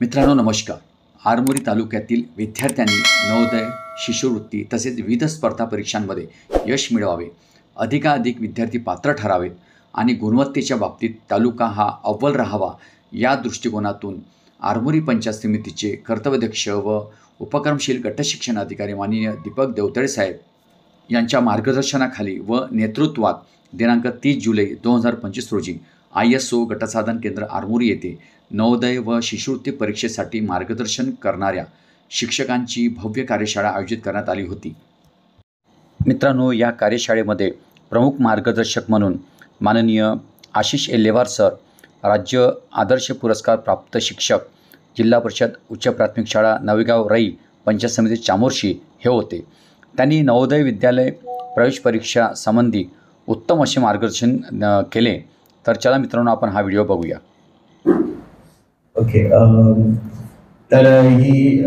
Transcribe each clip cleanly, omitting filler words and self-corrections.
मित्रांनो नमस्कार. आरमोरी तालुक्यातील विद्यार्थ्यांनी नवोदय, शिष्यवृत्ती तसेच विविध स्पर्धा परीक्षांमध्ये यश मिळवावे, अधिकाधिक विद्यार्थी पात्र ठरावेत आणि गुणवत्तेच्या बाबतीत तालुका हा अव्वल राहावा या दृष्टिकोनातून आरमोरी पंचायत समितीचे कर्तव्यदक्ष व उपक्रमशील गटशिक्षण अधिकारी माननीय दीपक देवतळे साहेब यांच्या मार्गदर्शनाखाली व नेतृत्वात दिनांक 30 जुलै 2025 रोजी ISO गटसाधन केंद्र आरमोरी येथे नवोदय व शिष्यवृत्ती परीक्षेसाठी मार्गदर्शन करणाऱ्या शिक्षकांची भव्य कार्यशाळा आयोजित करण्यात आली होती. मित्रांनो, या कार्यशाळेमध्ये प्रमुख मार्गदर्शक म्हणून माननीय आशिष एल्लेवार सर, राज्य आदर्श पुरस्कार प्राप्त शिक्षक, जिल्हा परिषद उच्च प्राथमिक शाळा नवेगाव रई, पंचायत समिती चामोर्शी हे होते. त्यांनी नवोदय विद्यालय प्रवेश परीक्षा संबंधी उत्तम असे मार्गदर्शन केले. तर चला मित्रांनो, आपण हा व्हिडिओ बघूया. ओके. तर ही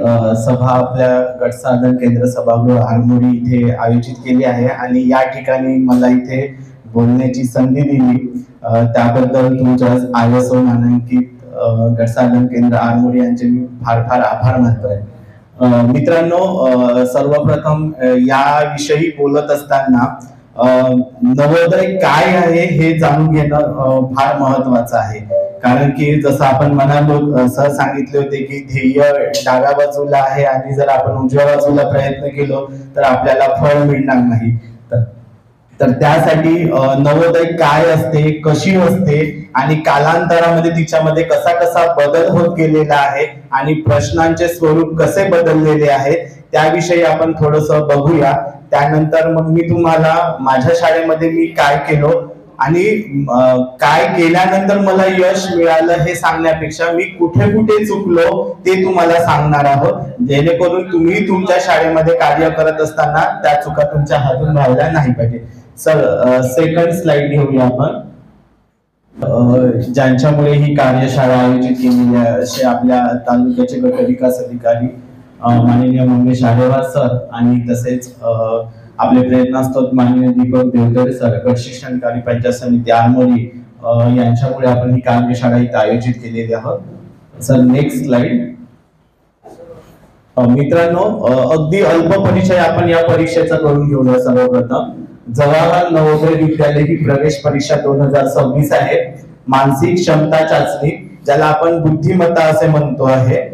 सभा आपल्या गटसाधन केंद्र सभागृह आरमोरी इथे आयोजित केली आहे आणि या ठिकाणी मला इथे बोलण्याची संधी दिली त्याबद्दल तुमच्या ISO मानांकित गटसाधन केंद्र आरमोरी यांचे मी फार फार आभार मानतोय. मित्रांनो, सर्वप्रथम याविषयी बोलत असताना नवोदय काय आहे हे जाणून घेणं फार महत्वाचं आहे. कारण की जसं आपण म्हणालो, सर सांगितले होते की ध्येय डाव्या बाजूला आहे आणि जर आपण उजव्या बाजूला प्रयत्न केलो तर आपल्याला फळ मिळणार नाही. तर त्यासाठी नवोदय काय असते, कशी असते आणि कालांतरामध्ये तिच्यामध्ये कसा कसा बदल होत गेलेला आहे आणि प्रश्नांचे स्वरूप कसे बदललेले आहे त्याविषयी आपण थोडस बघूया. त्यानंतर मग मी तुम्हाला माझ्या शाळेमध्ये मी काय केलो आणि काय केल्यानंतर मला यश मिळालं हे सांगण्यापेक्षा मी कुठे कुठे चुकलो ते तुम्हाला सांगणार आहोत, जेणेकरून तुम्ही तुमच्या शाळेमध्ये कार्य करत असताना त्या चुका तुमच्या हातून व्हायला नाही पाहिजे. सर, सेकंड स्लाइड घेऊया आपण. ज्यांच्यामुळे ही कार्यशाळा आयोजित केलेली आहे असे आपल्या तालुक्याचे गट विकास अधिकारी माननीय मंगेश आरेवार सर आणि तसेच आपले प्रेरणास्त्रोत माननीय दीपक देवतळे सर, गट शिक्षण अधिकारी पंचायत समिती आरमोरी यांच्यामुळे आपण ही कार्यशाळा इथे आयोजित केलेली आहोत. Sir, next slide. मित्रांनो, अगदी अल्प परिचय आपण या परीक्षेचा करून घेऊया. सर्वप्रथम जवाहरलाल नवोदय विद्यालय ही प्रवेश परीक्षा 2026 आहे. मानसिक क्षमता चाचणी, ज्याला आपण बुद्धिमत्ता असे म्हणतो आहे,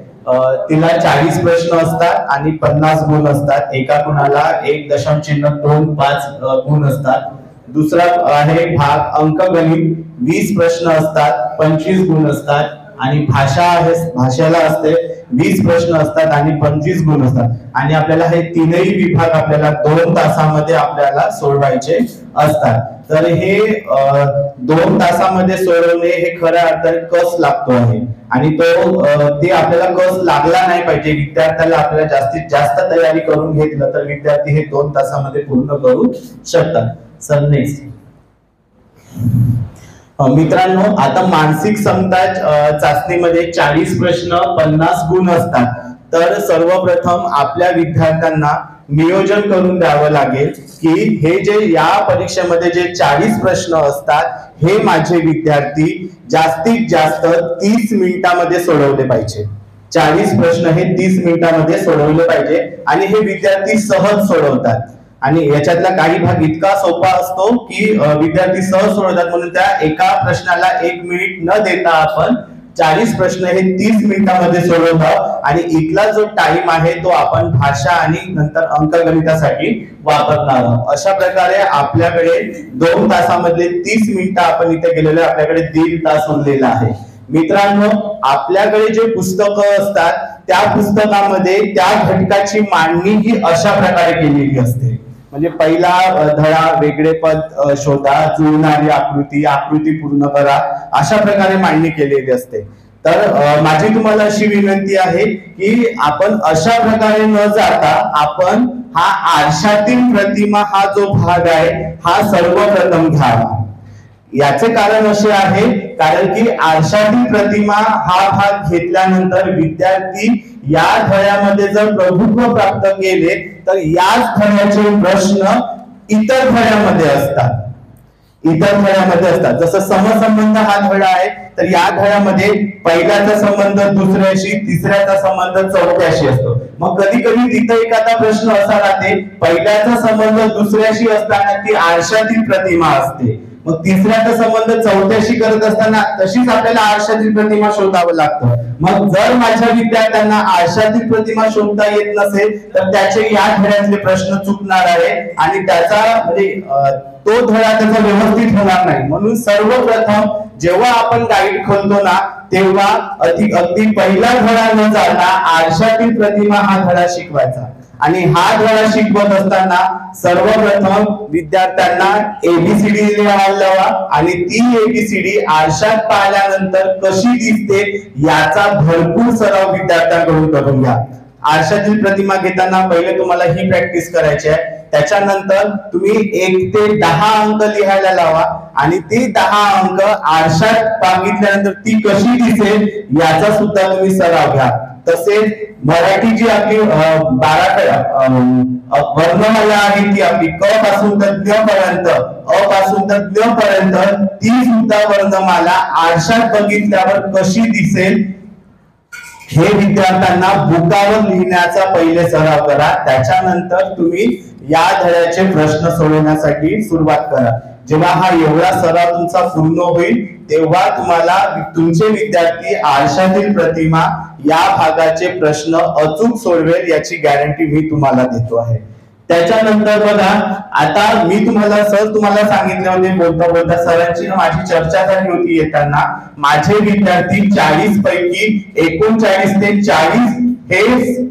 तिला 40 प्रश्न असतात आणि 50 गुण असतात. एका गुणाला 1.25 गुण असतात. दुसरा आहे भाग अंकगणित, 20 प्रश्न असतात, 25 गुण असतात. आणि भाषा आहे, भाषेला असते 20 प्रश्न असतात आणि 25 गुण असतात. आणि आपल्याला हे तीनही विभाग आपल्याला 2 तासामध्ये आपल्याला सोडवायचे असतात. तर हे 2 तासामध्ये सोडवणे हे खऱ्या अर्थाने कस लागतो आहे आणि ते आपल्याला कस लागला नाही पाहिजे. विद्यार्थ्याला आपल्याला जास्तीत जास्त तयारी करून घेतलं तर विद्यार्थी हे 2 तासामध्ये पूर्ण करू शकतात. Sir, next. मित्रांनो, आता मानसिक क्षमता चाचणीमध्ये 40 प्रश्न 50 गुण असतात. तर सर्वप्रथम आपल्या विद्यार्थ्यांना नियोजन करून द्यावं लागेल की हे जे या परीक्षेमध्ये जे 40 प्रश्न असतात हे माझे विद्यार्थी जास्तीत जास्त 30 मिनिटांमध्ये सोडवले पाहिजे. 40 प्रश्न हे 30 मिनिटांमध्ये सोडवले पाहिजे आणि हे विद्यार्थी सहज सोडवतात. आणि याच्यातला काही भाग इतका सोपा असतो की विद्यार्थी सहज सोडवतात, म्हणून त्या एका प्रश्नाला 1 मिनिट न देता आपण 40 प्रश्न हे 30 मिनिटांमध्ये सोडवतो आणि इथला जो टाइम आहे तो आपण भाषा आणि नंतर अंकगणितासाठी वापरणार आहोत. अशा प्रकारे आपल्याकडे 2 तासामधले 30 मिनिटं आपण इथे गेलेलो, आपल्याकडे 1.5 तास उरलेला आहे. मित्रांनो, आपल्याकडे जे पुस्तकं असतात त्या पुस्तकामध्ये त्या घटकाची मांडणी ही अशा प्रकारे केलेली असते. म्हणजे पहिला धडा वेगळेपद शोधा, जुळणारी आकृती पूर्ण करा, अशा प्रकारे मांडणी केलेली असते. तर माझी तुम्हाला अशी विनंती आहे की आपण अशा प्रकारे न जाता आपण हा आरशातील प्रतिमा हा जो भाग आहे हा सर्वप्रथम घ्यावा. याचे कारण असे आहे कारण की आरशातील प्रतिमा हा भाग घेतल्यानंतर विद्यार्थी या धड्यामध्ये जर प्रभुत्व प्राप्त केले तर याच धड्याचे प्रश्न इतर धड्यामध्ये असतात. इतर धड्यामध्ये असतात. जसं समसंबंध हा धडा आहे, तर या धड्यामध्ये पहिल्याचा संबंध दुसऱ्याशी, तिसऱ्याचा संबंध चौथ्याशी असतो. मग कधी कधी तिथं एखादा प्रश्न असा राहते, पहिल्याचा संबंध दुसऱ्याशी असताना ती आरशातील प्रतिमा असते, मग तिसऱ्याचा संबंध चौथ्याशी करत असताना तशीच आपल्याला आरशातील प्रतिमा शोधावं लागतं. मग जर माझ्या विद्यार्थ्यांना आरशातील प्रतिमा शोधता येत नसेल तर त्याचे या धड्यातले प्रश्न चुकणार आहे आणि त्याचा म्हणजे तो धडा त्याचा व्यवस्थित होणार नाही. म्हणून सर्वप्रथम जेव्हा आपण गाईड खोलतो ना तेव्हा अगदी पहिला धडा न जाता आरशातील प्रतिमा हा धडा शिकवायचा. आणि हा धडा शिकवत असताना सर्वप्रथम विद्यार्थ्यांना एबीसीडी लिहायला लावा आणि ती एबीसीडी आरशात पाहिल्यानंतर कशी दिसते याचा भरपूर सराव विद्यार्थ्यांकडून करून घ्या. आरशातील प्रतिमा घेताना पहिले तुम्हाला ही प्रॅक्टिस करायची आहे. त्याच्यानंतर तुम्ही 1 ते 10 अंक लिहायला लावा आणि ती 10 अंक आरशात बघितल्यानंतर ती कशी दिसेल याचा सुद्धा तुम्ही सराव घ्या. तसेच मराठी जी आपली 12 वर्णमाला आहे ती आपली क पासून तर ज्ञ पर्यंत, अ पासून तर ज्ञ पर्यंत ती सुद्धा वर्णमाला आरशात बघितल्यावर कशी दिसेल हे विद्यार्थ्यांना बुकावर लिहिण्याचा पहिले सराव करा. त्याच्यानंतर तुम्ही या धड्याचे प्रश्न सोडवण्यासाठी सुरुवात करा. जेव्हा हा एवढा सराव तुमचा पूर्ण होईल तेव्हा तुम्हाला तुमचे विद्यार्थी आरशातील प्रतिमा या भागाचे प्रश्न अचूक सोडवेल याची गॅरंटी मी तुम्हाला देतो आहे. त्याच्यानंतर बघा, आता मी तुम्हाला सांगितले होते बोलता बोलता सरांची माझी चर्चा झाली होती येताना, माझे विद्यार्थी 40 पैकी 39 ते 40 हे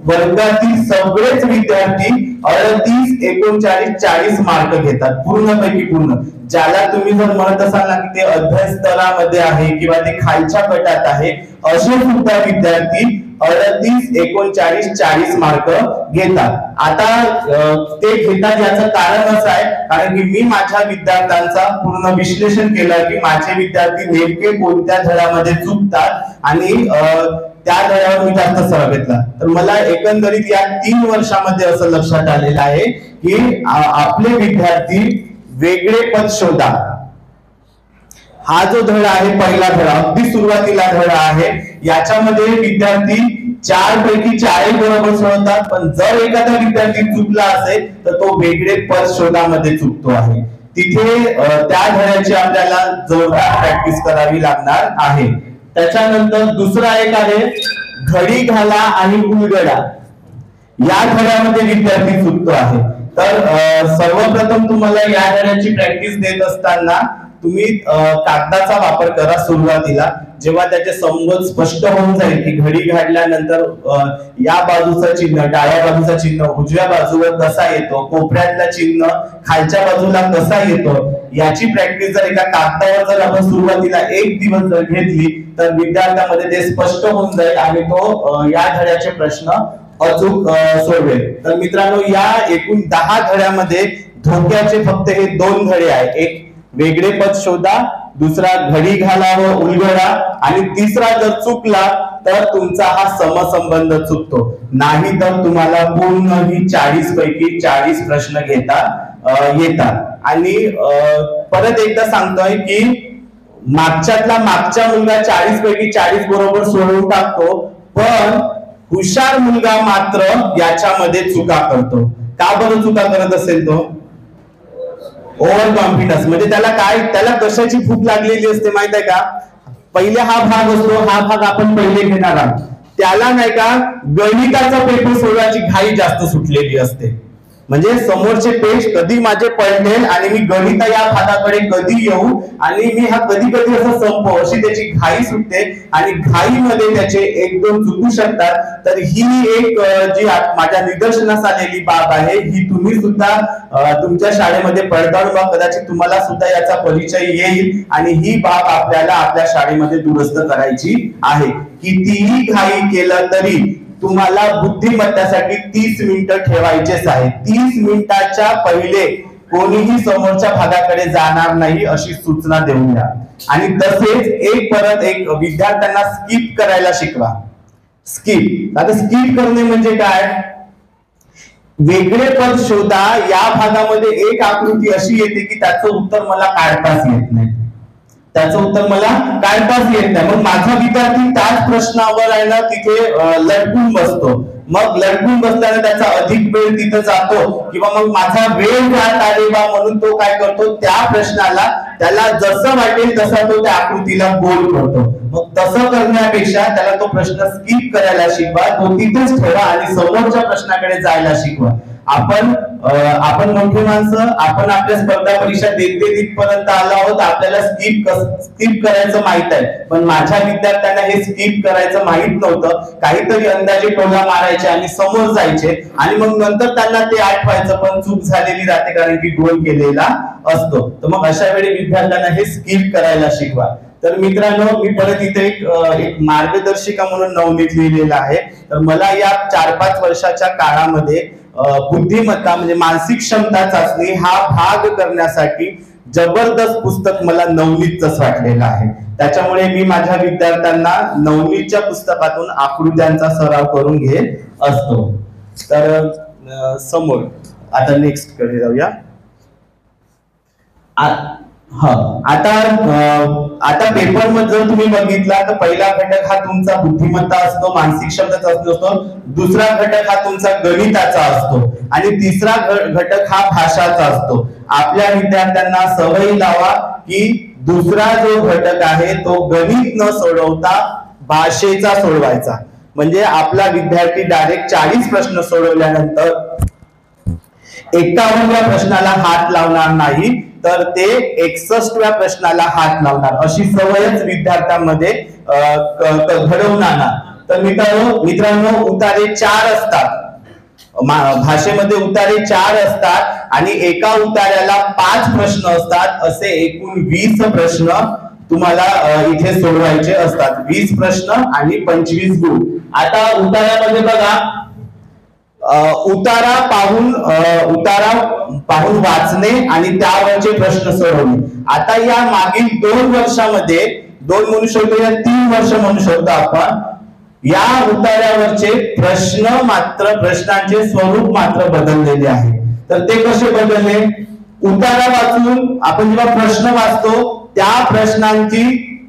वर्गातील सगळेच विद्यार्थी 38, 39, 40 मार्क घेतात पूर्णपैकी पूर्ण. ज्याला तुम्ही जर म्हणत असाल ना की ते अभ्यास स्तरामध्ये आहे किंवा ते खालच्या गटात आहे, असे सुद्धा विद्यार्थी 38, 39, 40 मार्क घेतात. आता ते घेतात याचं कारण असं आहे कारण की मी माझ्या विद्यार्थ्यांचा पूर्ण विश्लेषण केलं की माझे विद्यार्थी नेमके कोणत्या धड्यामध्ये चुकतात आणि त्या धड्यावर मी जास्त सराव घेतला. तर मला एकंदरीत या 3 वर्षामध्ये असं लक्षात आलेलं आहे की आपले विद्यार्थी वेगळे पद शोधा हा जो धडा आहे पहिला धडा अगदी सुरुवातीला धडा आहे, याच्यामध्ये विद्यार्थी 4 पैकी 4 बरोबर सोडवतात. पण जर एखादा विद्यार्थी चुकला असेल तर तो वेगळे पद शोधामध्ये चुकतो आहे. तिथे त्या धड्याची आपल्याला जोरदार प्रॅक्टिस करावी लागणार आहे. त्याच्यानंतर दुसरा एक आहे घडी घाला आणि उलगडा. या धड्यामध्ये विद्यार्थी चुकतो आहे. तर सर्वप्रथम तुम्हाला या धड्याची प्रॅक्टिस देत असताना तुम्ही कागदाचा वापर करा सुरुवातीला. जेव्हा त्याचे संबंध स्पष्ट होऊन जाईल की घडी घातल्यानंतर या बाजूचा चिन्ह डाव्या बाजूचा चिन्ह उजव्या बाजूवर कसा येतो, कोपऱ्यातला चिन्ह खालच्या बाजूला कसा येतो, याची प्रॅक्टिस जर एका कागदावर जर आपण सुरुवातीला 1 दिवस जर घेतली तर विद्यार्थ्यांमध्ये ते स्पष्ट होऊन जाईल आणि तो या धड्याचे प्रश्न अचूक सोडवेल. तर मित्रांनो, या एकूण 10 धड्यामध्ये धोक्याचे फक्त हे 2 धडे आहेत. एक वेगळे पद शोधा, दुसरा घडी घाला व उलगडा आणि तिसरा जर चुकला तर तुमचा हा समसंबंध चुकतो. नाही तर तुम्हाला पूर्ण ही 40 पैकी 40 प्रश्न घेता येतात. आणि परत एकदा सांगतोय की मागच्यातला मागचा मुलगा 40 पैकी 40 बरोबर सोडवून टाकतो, पण हुशार मुलगा मात्र याच्यामध्ये चुका करतो. का बरं चुका करत असेल तो? Over confidence. म्हणजे त्याला कशाची भूक लागलेली असते माहित आहे का? पहिले हा भाग असतो, हा भाग आपण पहिले घेणार आहोत. त्याला नाही का गणिताचा पेपर सोडवायची घाई जास्त सुटलेली असते. म्हणजे समोरचे पेज कधी माझे पडतील आणि मी गणित या भागाकडे कधी येऊ आणि मी हा कधी कधी असं संपव अशी त्याची घाई सुटते आणि घाईमध्ये त्याचे 1-2 चुकू शकतात. तर ही एक जी माझ्या निदर्शनास आलेली बाब आहे, ही तुम्ही सुद्धा तुमच्या शाळेमध्ये पडताळून बघा. कदाचित तुम्हाला सुद्धा याचा परिचय येईल आणि ही बाब आपल्याला आपल्या शाळेमध्ये दुरुस्त करायची आहे. कितीही घाई केलं तरी तुम्हाला बुद्धिमत्तेसाठी 30 मिनिटं ठेवायचेच आहे. 30 मिनिटाच्या पहिले कोणीही समोरच्या भागाकडे जाणार नाही अशी सूचना देऊन द्या. आणि तसेच परत एक विद्यार्थ्यांना स्किप करायला शिकवा. स्किप. आता स्किप करणे म्हणजे काय? वेगळे पद शोधा या भागामध्ये एक आकृती अशी येते की त्याचं उत्तर मला काढताच येत नाही, त्याचं उत्तर मला काढताच येत नाही. मग माझा विद्यार्थी त्याच प्रश्नावर आहे ना तिथे लटकून बसतो. मग लटकून बसल्याने त्याचा अधिक वेळ तिथं जातो किंवा मग माझा वेळ जात आले बा म्हणून तो काय करतो, त्या प्रश्नाला त्याला जसं वाटेल तसा तो त्या आकृतीला गोल करतो. मग तसं करण्यापेक्षा त्याला तो प्रश्न स्किप करायला शिकवा, तो तिथेच ठेवा आणि समोरच्या प्रश्नाकडे जायला शिकवा. आपण मोठी माणसं, आपण आपल्या स्पर्धा परीक्षा देते तिथपर्यंत आलो आहोत, आपल्याला स्किप करायचं माहित आहे. पण माझ्या विद्यार्थ्यांना हे स्किप करायचं माहित नव्हतं. काहीतरी अंदाजे टोला मारायचे आणि समोर जायचे आणि मग नंतर त्यांना ते आठवायचं, पण चूक झालेली राहते कारण की गोल केलेला असतो. तर मग अशा वेळी विद्यार्थ्यांना हे स्किप करायला शिकवा. तर मित्रांनो, मी परत इथे एक मार्गदर्शिका म्हणून नवनीत लिहिलेला आहे. तर मला या 4-5 वर्षाच्या काळामध्ये बुद्धिमत्ता म्हणजे मानसिक क्षमता चाचणी हा भाग करण्यासाठी जबरदस्त पुस्तक मला नवनीतच वाटलेलं आहे. त्याच्यामुळे मी माझ्या विद्यार्थ्यांना नवनीतच्या पुस्तकातून आकृत्यांचा सराव करून घेत असतो. तर समोर आता नेक्स्ट कडे जाऊया. आता पेपर मध्ये जर तुम्ही बघितला तर पहिला घटक हा तुमचा बुद्धिमत्ता असतो, मानसिक क्षमता असतो. दुसरा घटक हा तुमचा गणिताचा असतो आणि तिसरा घटक हा भाषाचा असतो. आपल्या विद्यार्थ्यांना सवय लावा की दुसरा जो घटक आहे तो गणित न सोडवता भाषेचा सोडवायचा. म्हणजे आपला विद्यार्थी डायरेक्ट 40 प्रश्न सोडवल्यानंतर 51व्या प्रश्नाला हात लावणार नाही, तर ते 61व्या प्रश्नाला हात लावणार, अशी सवयच विद्यार्थ्यांमध्ये घडवणार. तर मित्रांनो उतारे 4 असतात, भाषेमध्ये उतारे 4 असतात आणि एका उतार्याला 5 प्रश्न असतात. असे एकूण 20 प्रश्न तुम्हाला इथे सोडवायचे असतात. 20 प्रश्न आणि 25 गुण. आता उतार्यामध्ये बघा, उतारा पाहून वाचणे आणि त्यावरचे प्रश्न सोडवणे. आता या मागील 2 वर्षामध्ये, 2 म्हणू शकतो या 3 वर्ष म्हणू शकतो आपण, या उतार्यावरचे प्रश्नांचे स्वरूप मात्र बदललेले आहे. तर ते कसे बदलले? उतारा वाचून आपण जेव्हा प्रश्न वाचतो त्या प्रश्नांची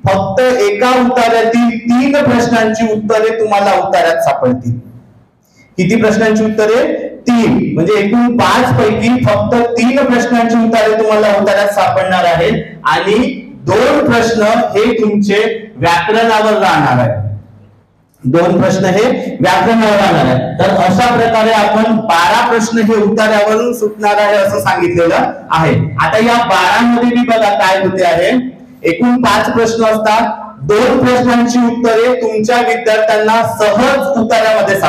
फक्त एका उतार्यातील 3 प्रश्नांची उत्तरे तुम्हाला उतार्यात सापडतील. किती प्रश्नांची उत्तरे? 3. म्हणजे एकूण 5 पैकी फक्त 3 प्रश्नांची उत्तरे तुम्हाला उतार्यात सापडणार आहेत आणि 2 प्रश्न हे तुमचे व्याकरणावर राहणार आहे. 2 प्रश्न हे व्याकरणावर राहणार आहे. तर अशा प्रकारे आपण 12 प्रश्न हे उतार्यावरून सुटणार आहे असं सांगितलेलं आहे. आता या 12 मध्ये मी बघा काय होते आहे, एकूण 5 प्रश्न असतात. 2 प्रश्नांची उत्तरे तुमच्या विद्यार्थ्यांना सहज उतार्यामध्ये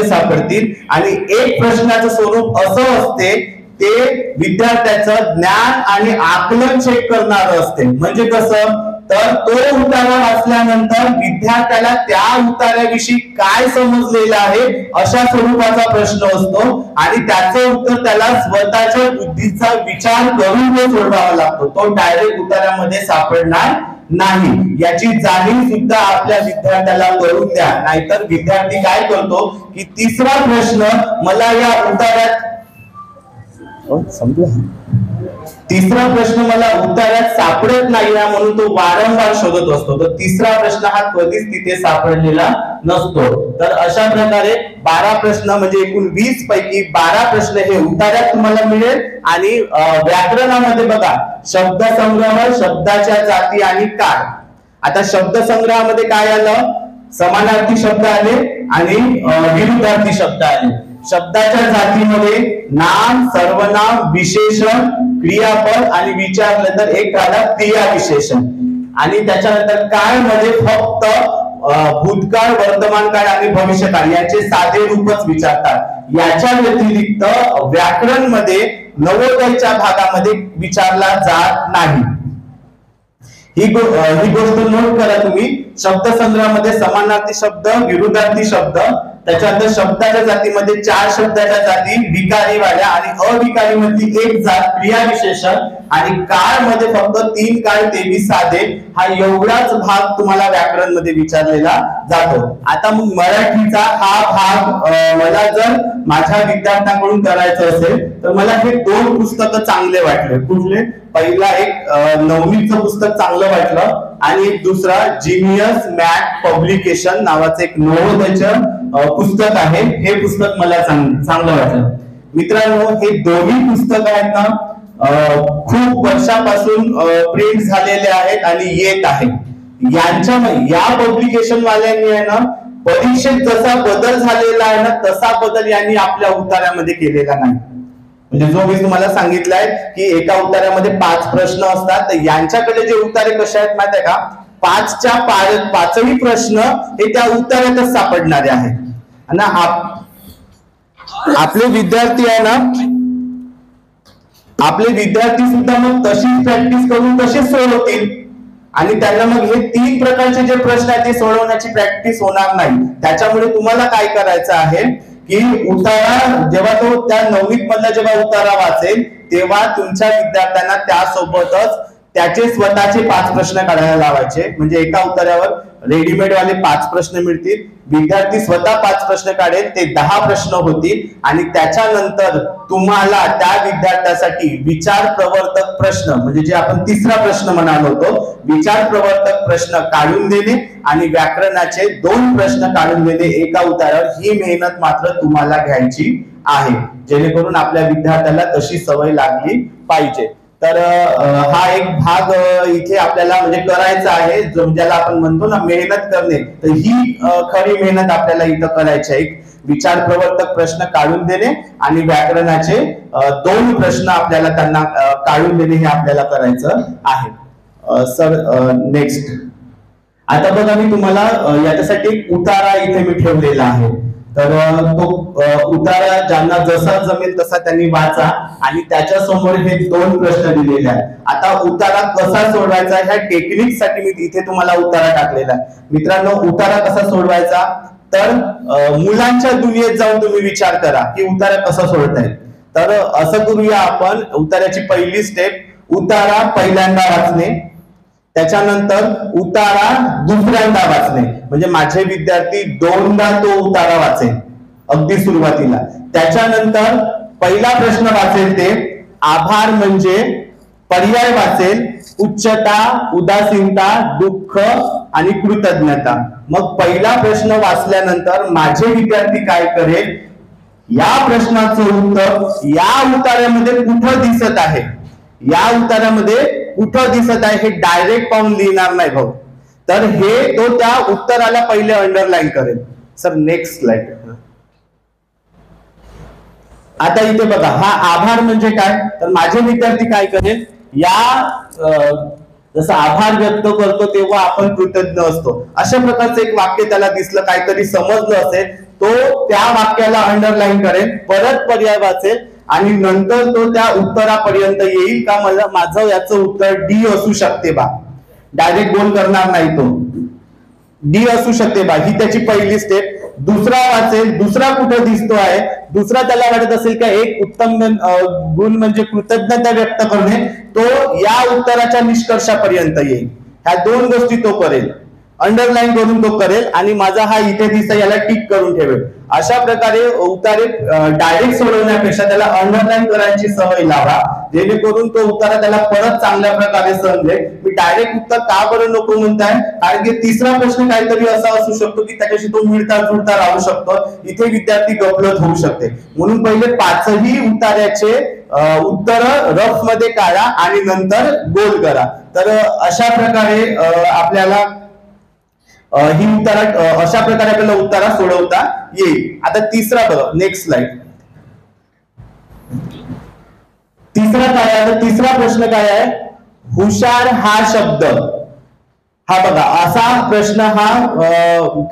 सापडतील आणि एक प्रश्नाचं स्वरूप असं असते ते विद्यार्थ्याचं ज्ञान आणि आकलन चेक करणारं असते. म्हणजे कसं, तर तो उतारा वाचल्यानंतर विद्यार्थ्याला त्या उतार्याविषयी काय समजलेलं आहे अशा स्वरूपाचा प्रश्न असतो आणि त्याचं उत्तर त्याला स्वतःच्या बुद्धीचा विचार करून सोडवावा लागतो. तो डायरेक्ट उतार्यामध्ये सापडणार नाही. याची जाणीव सुद्धा आपल्या विद्यार्थ्याला करून द्या. नाहीतर विद्यार्थी काय करतो की तिसरा प्रश्न मला या उतार्यात सापडत नाही ना म्हणून तो वारंवार शोधत असतो. तर तिसरा प्रश्न हा कधीच तिथे सापडलेला नसतो. तर अशा प्रकारे 12 प्रश्न म्हणजे एकूण 20 पैकी 12 प्रश्न हे उतार्यात तुम्हाला मिळेल. आणि व्याकरणामध्ये बघा, शब्दसंग्रह, शब्दाच्या जाती आणि काळ. आता शब्दसंग्रहामध्ये काय आलं? समानार्थी शब्द आले आणि विरुद्धार्थी शब्द आले. शब्दाच्या जातीमध्ये नाम, सर्वनाम, विशेषण, क्रियापद आणि विचारलं तर एक आला क्रिया विशेषण. आणि त्याच्यानंतर काळ मध्ये फक्त भूतकाळ, वर्तमान काळ आणि भविष्यकाळ याचे साधे रूपच विचारतात. याच्या व्यतिरिक्त व्याकरण मध्ये नवोदयच्या भागामध्ये विचारला जात नाही. ही गोष्ट नोट करा तुम्ही. शब्दसंग्रहामध्ये समानार्थी शब्द, विरुद्धार्थी शब्द, त्याच्यानंतर शब्दाच्या जातीमध्ये 4 शब्दाच्या जाती, विकारी वाड्या आणि अविकारी मधली एक जात, क्रियाविशेषण आणि काळ मध्ये फक्त 3 काळ 23 साधे, हा एवढाच भाग तुम्हाला व्याकरण मध्ये विचारलेला जातो. आता मग मराठीचा हा भाग मला जर माझ्या विद्यार्थ्यांकडून करायचं असेल तर मला हे 2 पुस्तकं चांगले वाटले. कुठले? पहिला एक 9वीचं पुस्तक चांगलं वाटलं आणि एक दुसरा जीनियस मॅथ पब्लिकेशन नावाचं एक नवोदयचं पुस्तक आहे. हे पुस्तक मला चांगलं वाटलं. मित्रांनो, हे दोन्ही पुस्तक आहेत ना खूप वर्षापासून प्रिंट झालेले आहेत आणि येत आहेत. या पब्लिकेशन वाल्यांनी आहे ना परीक्षेत जसा बदल झालेला आहे ना तसा बदल यांनी आपल्या उतार्यामध्ये केलेला नाही. म्हणजे जो मी तुम्हाला सांगितलंय की एका उतार्यामध्ये 5 प्रश्न असतात, तर यांच्याकडे जे उतारे कसे आहेत माहिती आहे का? 5च्या 5ही प्रश्न हे त्या उतार्यातच सापडणारे आहेत. आणि आपले विद्यार्थी आहे ना, आपले विद्यार्थी सुद्धा मग तशीच प्रॅक्टिस करून तसेच सोडवतील आणि त्यांना मग हे 3 प्रकारचे जे प्रश्न आहेत ते सोडवण्याची प्रॅक्टिस होणार नाही. त्याच्यामुळे तुम्हाला काय करायचं आहे की उतारा जेव्हा तो त्या 9वीत मधला जेव्हा उतारा वाचेल तेव्हा तुमच्या विद्यार्थ्यांना त्यासोबतच त्याचे स्वतःचे 5 प्रश्न काढायला लावायचे. म्हणजे एका उतार्यावर रेडीमेड वाले 5 प्रश्न मिळतील, विद्यार्थी स्वतः 5 प्रश्न काढेल, ते 10 प्रश्न होतील आणि त्याच्यानंतर तुम्हाला त्या विद्यार्थ्यासाठी विचार प्रवर्तक प्रश्न म्हणजे जे आपण 3रा प्रश्न म्हणालो होतो, विचार प्रवर्तक प्रश्न काढून देणे आणि व्याकरणाचे 2 प्रश्न काढून देणे एका उतार्यावर. ही मेहनत मात्र तुम्हाला घ्यायची आहे जेणेकरून आपल्या विद्यार्थ्याला तशी सवय लागली पाहिजे. तर हा एक भाग इथे आपल्याला म्हणजे करायचा आहे, ज्याला आपण म्हणतो ना मेहनत करणे, तर ही खरी मेहनत आपल्याला इथं करायची आहे. विचार प्रवर्तक प्रश्न काढून देणे आणि व्याकरणाचे 2 प्रश्न आपल्याला त्यांना काढून देणे हे आपल्याला करायचं आहे. सर नेक्स्ट, आता बघा मी तुम्हाला याच्यासाठी एक उतारा इथे मी ठेवलेला आहे. तर तो उतारा ज्यांना जसा जमेल तसा त्यांनी वाचा आणि त्याच्या समोर हे 2 प्रश्न दिलेले आहेत. आता उतारा कसा सोडवायचा ह्या टेक्निक साठी मी इथे तुम्हाला उतारा टाकलेला आहे. मित्रांनो, उतारा कसा सोडवायचा तर मुलांच्या दुनियेत जाऊन तुम्ही विचार करा की उतारा कसा सोडताय. तर असं करूया आपण, उतार्याची पहिली स्टेप, उतारा पहिल्यांदा वाचणे, त्याच्यानंतर उतारा दुसऱ्यांदा वाचणे. म्हणजे माझे विद्यार्थी 2दा तो उतारा वाचेल अगदी सुरुवातीला. त्याच्यानंतर पहिला प्रश्न वाचेल ते आभार म्हणजे पर्याय वाचेल, उच्चता, उदासीनता, दुःख आणि कृतज्ञता. मग पहिला प्रश्न वाचल्यानंतर माझे विद्यार्थी काय करेल, या प्रश्नाचं उत्तर या उतार्यामध्ये कुठं दिसत आहे, या उतार्यामध्ये कुठं दिसत आहे हे डायरेक्ट पाहून लिहिणार नाही भाऊ. तर हे तो त्या उत्तराला पहिले अंडरलाईन करेल. Sir next slide. आता इथे बघा, हा आभार म्हणजे काय, तर माझे विद्यार्थी काय करेल, या जसं आभार व्यक्त करतो तेव्हा आपण कृतज्ञ असतो अशा प्रकारचं एक वाक्य त्याला दिसलं, काहीतरी समजलं असेल, तो त्या वाक्याला अंडरलाईन करेल, परत पर्याय वाचेल आणि नंतर तो त्या उत्तरापर्यंत येईल का माझं याचं उत्तर डी असू शकते बा. डायरेक्ट गोल करणार नाही, तो डी असू शकते बा, ही त्याची पहिली स्टेप. दुसरा वाचेल, दुसरा कुठं दिसतो आहे, दुसरा त्याला वाटत असेल का एक उत्तम गुण म्हणजे कृतज्ञता व्यक्त करणे, तो या उत्तराच्या निष्कर्षापर्यंत येईल. ह्या 2 गोष्टी तो करेल, अंडरलाईन करून तो करेल आणि माझा हा इथे दिसता याला टिक करून ठेवेल. अशा प्रकारे उतारे डायरेक्ट सोडवण्यापेक्षा त्याला अंडरलाईन करायची सवय लावा, जेणेकरून तो उतारा त्याला परत चांगल्या प्रकारे समजेल. मी डायरेक्ट उत्तर का बरं नको म्हणताय, कारण की 3रा प्रश्न काहीतरी असा असू शकतो की त्याच्याशी तो मिळता जुळता राहू शकतो, इथे विद्यार्थी गफलत होऊ शकते. म्हणून पहिले 5ही उतार्याचे उत्तर रफ मध्ये काढा आणि नंतर गोल करा. तर अशा प्रकारे आपल्याला ही उतारा अशा प्रकारे आपल्याला उतारा सोडवता येईल. आता 3रा बघा, नेक्स्ट स्लाइड. 3रा काय आहे, 3रा प्रश्न काय आहे, हुशार हा शब्द. हा बघा, असा प्रश्न हा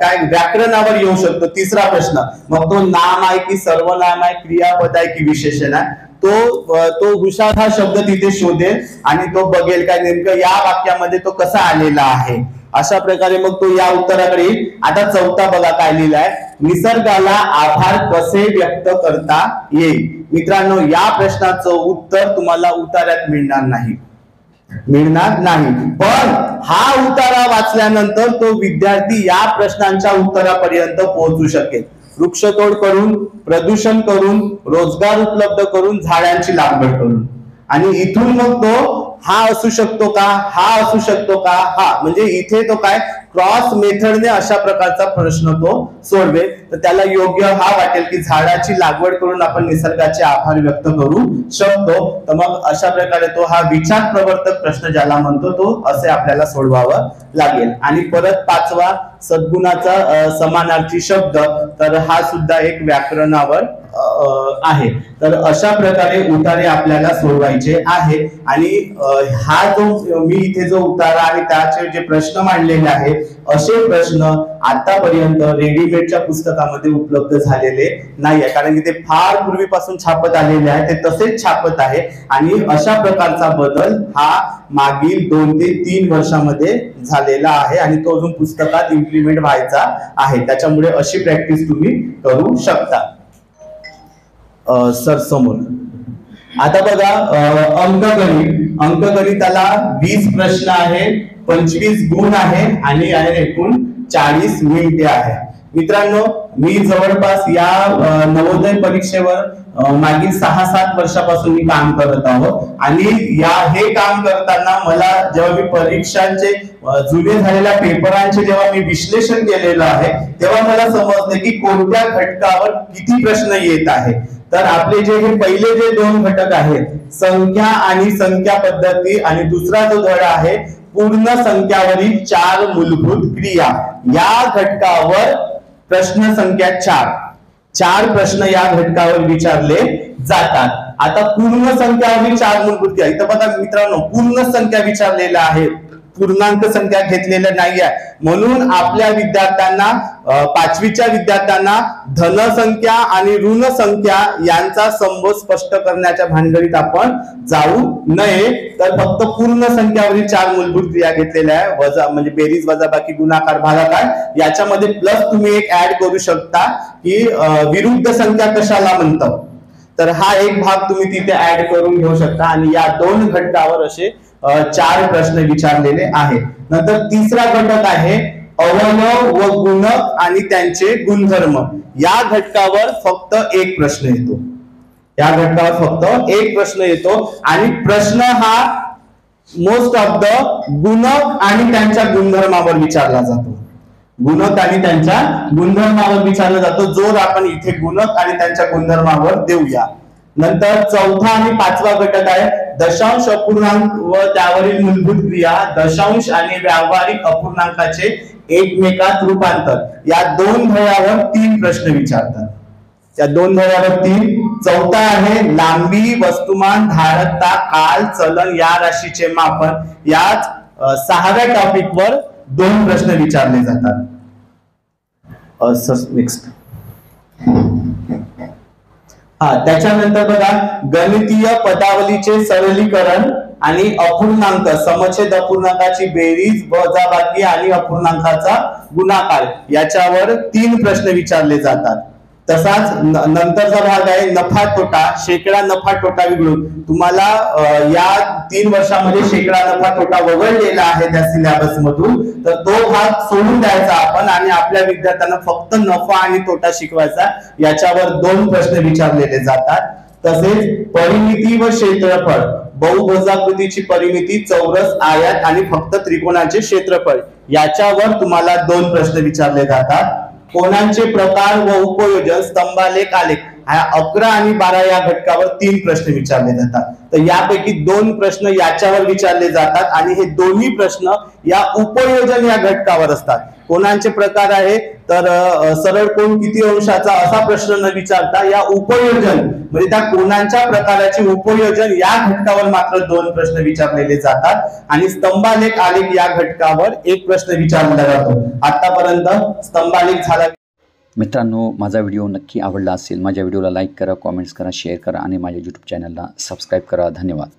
काय व्याकरणावर येऊ शकतो. 3रा प्रश्न, मग तो नाम आहे की सर्वनाम आहे, क्रियापद आहे की विशेषण आहे, तो हुशार हा शब्द तिथे शोधेल आणि तो बघेल काय नेमकं या वाक्यामध्ये तो कसा आलेला आहे. अशा प्रकारे मग तो या उत्तराकडे येईल. आता चौथा बघा काय लिहिलाय, निसर्गाला आभार कसे व्यक्त करता येईल. मित्रांनो, या प्रश्नाचं उत्तर तुम्हाला उतार्यात मिळणार नाही, पण हा उतारा वाचल्यानंतर तो विद्यार्थी या प्रश्नांच्या उत्तरापर्यंत पोहोचू शकेल. वृक्षतोड करून, प्रदूषण करून, रोजगार उपलब्ध करून, झाडांची लागवड करून, आणि इथून मग तो हा असू शकतो का, हा असू शकतो का, हा म्हणजे इथे तो काय क्रॉस मेथडने अशा प्रकारचा प्रश्न तो सोडवेल. तर त्याला योग्य हा वाटेल की झाडाची लागवड करून आपण निसर्गाचे आभार व्यक्त करू शकतो. तर मग अशा प्रकारे तो हा विचार प्रवर्तक प्रश्न ज्याला म्हणतो तो असे आपल्याला सोडवावं लागेल. आणि परत पाचवा, सद्गुणाचा समानार्थी शब्द, तर हा सुद्धा एक व्याकरणावर आहे. तर अशा प्रकारे उतारे आपल्याला सोडवायचे आहे. आणि हा जो मी इथे जो उतारा आणि त्याचे जे प्रश्न मांडलेले आहेत, असे प्रश्न आतापर्यंत रेडीमेडच्या पुस्तकामध्ये उपलब्ध झालेले नाहीये, कारण की ते फार पूर्वीपासून छापत आलेले आहे, ते तसेच छापत आहे. आणि अशा प्रकारचा बदल हा मागील 2 ते 3 वर्षामध्ये झालेला आहे आणि तो अजून पुस्तकात इम्प्लिमेंट व्हायचा आहे. त्याच्यामुळे अशी प्रॅक्टिस तुम्ही करू शकता. सर समोर आता बघा, अंकगणिताला 20 प्रश्न आहे, 25 गुण आहे आणि एकूण 40 मिनिटे आहे. मित्रांनो, मी जवळपास या नवोदय परीक्षेवर मागील 6-7 वर्षापासून मी काम करत आहोत. आणि हे काम करताना मला जेव्हा मी परीक्षांचे जुने झालेल्या पेपरांचे जेव्हा मी विश्लेषण केलेलं आहे, तेव्हा मला समजले की कोणत्या घटकावर किती प्रश्न येत आहे. तर आपले जे हे पहिले जे 2 घटक आहेत, संख्या आणि संख्या पद्धती, आणि दुसरा जो धडा आहे पूर्ण संख्यावरील 4 मूलभूत क्रिया, या घटकावर प्रश्न संख्या 4 प्रश्न या घटकावर विचारले जातात. आता पूर्ण संख्यावरील 4 मूलभूत क्रिया, इथं बघा मित्रांनो, पूर्ण संख्या विचारलेल्या आहेत, पूर्णांक संख्या घेतलेल्या नाहीये. म्हणून आपल्या विद्यार्थ्यांना 5वीच्या विद्यार्थ्यांना धनसंख्या आणि ऋण संख्या यांचा संबंध स्पष्ट करण्याच्या भानगडीत आपण जाऊ नये. तर फक्त पूर्ण संख्यावरील 4 मूलभूत क्रिया घेतलेल्या आहे, वजा म्हणजे बेरीज, वजाबाकी, गुणाकार, भागाकार. याच्यामध्ये प्लस तुम्ही एक ऍड करू शकता की विरुद्ध संख्या कशाला म्हणतात, तर हा एक भाग तुम्ही तिथे ऍड करून घेऊ शकता. आणि या 2 घटकावर असे 4 प्रश्न विचारलेले आहेत. नंतर तिसरा घटक आहे अवयव व गुणक आणि त्यांचे गुणधर्म. या घटकावर फक्त एक प्रश्न येतो, या घटकावर फक्त एक प्रश्न येतो. आणि प्रश्न हा मोस्ट ऑफ द गुणक आणि त्यांच्या गुणधर्मावर विचारला जातो, गुणक आणि त्यांच्या गुणधर्मावर विचारला जातो. जोर आपण इथे गुणक आणि त्यांच्या गुणधर्मावर देऊया. नंतर चौथा आणि 5वा घटक आहे दशांश अपूर्णांक व त्यावरील मूलभूत क्रिया, दशांश आणि व्यावहारिक अपूर्णांकाचे एकमेकात रूपांतर. या 2 धड्यावर 3 प्रश्न विचारतात, या 2 धड्यावर 3. चौथा आहे लांबी, वस्तुमान, धारकता, काल, चलन या राशीचे मापन. याच 6व्या टॉपिकवर 2 प्रश्न विचारले जातात. नेक्स्ट त्याच्यानंतर बघा, गणितीय पदावलीचे सरलीकरण आणि अपूर्णांक, समछेद अपूर्णांकाची बेरीज, वजाबाकी आणि अपूर्णांकाचा गुणाकार याच्यावर 3 प्रश्न विचारले जातात. तसाच नंतरचा भाग आहे नफा तोटा, शेकडा नफा तोटा विघळून. तुम्हाला या 3 वर्षामध्ये शेकडा नफा तोटा वगळलेला आहे त्या सिलेबस मधून, तर तो भाग सोडून द्यायचा आपण आणि आपल्या विद्यार्थ्यांना फक्त नफा आणि तोटा शिकवायचा. याच्यावर 2 प्रश्न विचारलेले जातात. तसेच परिमिती व क्षेत्रफळ, बहुभुजाकृतीची परिमिती, चौरस, आयत आणि फक्त त्रिकोणाचे क्षेत्रफळ याच्यावर तुम्हाला 2 प्रश्न विचारले जातात. कोणाचे प्रकार व उपयोजन, स्तंभालेख, आलेख, 11 आणि 12 या घटकावर 3 प्रश्न विचारले जातात. तर यापैकी 2 प्रश्न याच्यावर विचारले जातात आणि हे दोन्ही प्रश्न या उपयोजन या घटकावर असतात. कोणाचे प्रकार आहे तर सरळ कोण किती अंशाचा असा प्रश्न न विचारता या उपयोजन म्हणजे त्या कोणाच्या प्रकाराचे उपयोजन या घटकावर मात्र 2 प्रश्न विचारलेले जातात. आणि स्तंभालेख, आलेख या घटकावर 1 प्रश्न विचारला जातो. आतापर्यंत स्तंभालेख झाला. मित्रांनो, माझा व्हिडिओ नक्की आवडला असेल. माझ्या व्हिडिओला लाईक करा, कॉमेंट्स करा, शेअर करा आणि माझ्या यूट्यूब चॅनलला सबस्क्राईब करा. धन्यवाद.